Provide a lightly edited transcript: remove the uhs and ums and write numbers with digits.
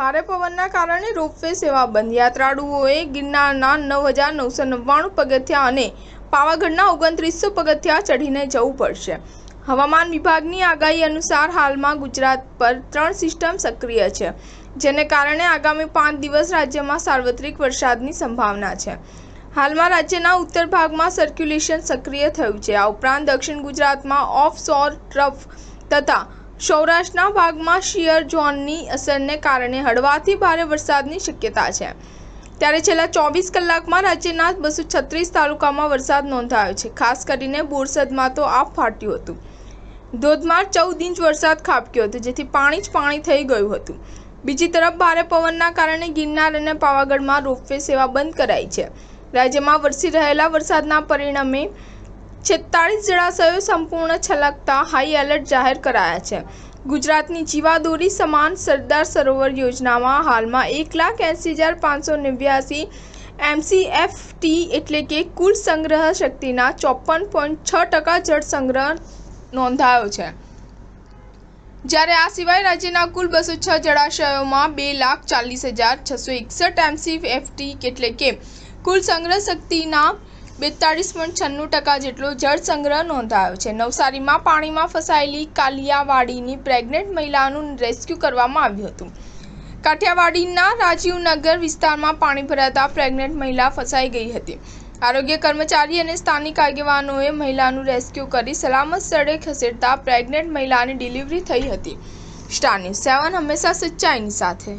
ભારે પવનના કારણે રોપવે સેવા બંધ। યાત્રાળુઓએ ગિરનારના 9,999 પગથિયા અને પાવાગઢના 2900 પગથિયા ચઢીને જવું પડશે। હવામાન વિભાગની આગાહી અનુસાર હાલમાં ગુજરાત પર 3 સિસ્ટમ સક્રિય છે, જેને કારણે આગામી 5 દિવસ રાજ્યમાં સાર્વત્રિક વરસાદની સંભાવના છે। હાલમાં રાજ્યના ઉત્તર ભાગમાં સર્ક્યુલેશન સક્રિય થયું છે। આ ઉપરાંત દક્ષિણ ગુજરાતમાં ઓફ શોર ટ્રફ તથા સૌરાષ્ટ્રના ભાગમાં શિયર ઝોનની અસરને કારણે હળવાથી ભારે વરસાદની શક્યતા છે। ત્યારે છેલ્લા 24 કલાકમાં રાજ્યના 236 તાલુકામાં વરસાદ નોંધાયો છે। ખાસ કરીને બોરસદમાં તો આભ ફાટ્યું હતું। ધોધમાર 14 ઇંચ વરસાદ ખાબક્યો હતો, જેથી પાણી જ પાણી થઈ ગયું હતું। બીજી તરફ ભારે પવનના કારણે ગિરનાર અને પાવાગઢમાં રોપવે સેવા બંધ કરાઈ છે। રાજ્યમાં વરસી રહેલા વરસાદના પરિણામે 46 જળાશયો સંપૂર્ણ છલકતા હાઈ એલર્ટ જાહેર કરાયા છે। ગુજરાતની જીવાદોરી સમાન સરદાર સરોવર યોજનામાં હાલમાં 1,80,589 MCFT એટલે કે કુલ સંગ્રહ શક્તિના 54.6% જળ સંગ્રહ નોંધાયો છે। જ્યારે આ સિવાય રાજ્યના કુલ 206 જળાશયોમાં 2,40,661 MCFT એટલે કે કુલ સંગ્રહ શક્તિના 42.96% જેટલો જળ સંગ્રહ નોંધાયો છે। નવસારીમાં પાણીમાં ફસાયેલી કાલિયાવાડીની પ્રેગ્નેન્ટ મહિલાનું રેસ્ક્યુ કરવામાં આવ્યું હતું। કાઠિયાવાડીના રાજીવનગર વિસ્તારમાં પાણી ભરાતા પ્રેગ્નેન્ટ મહિલા ફસાઈ ગઈ હતી। આરોગ્ય કર્મચારી અને સ્થાનિક આગેવાનોએ મહિલાનું રેસ્ક્યુ કરી સલામત સ્થળે ખસેડતા પ્રેગ્નેન્ટ મહિલાની ડિલિવરી થઈ હતી। સ્ટાર ન્યૂઝ 7 હંમેશા સચ્ચાઈની સાથે।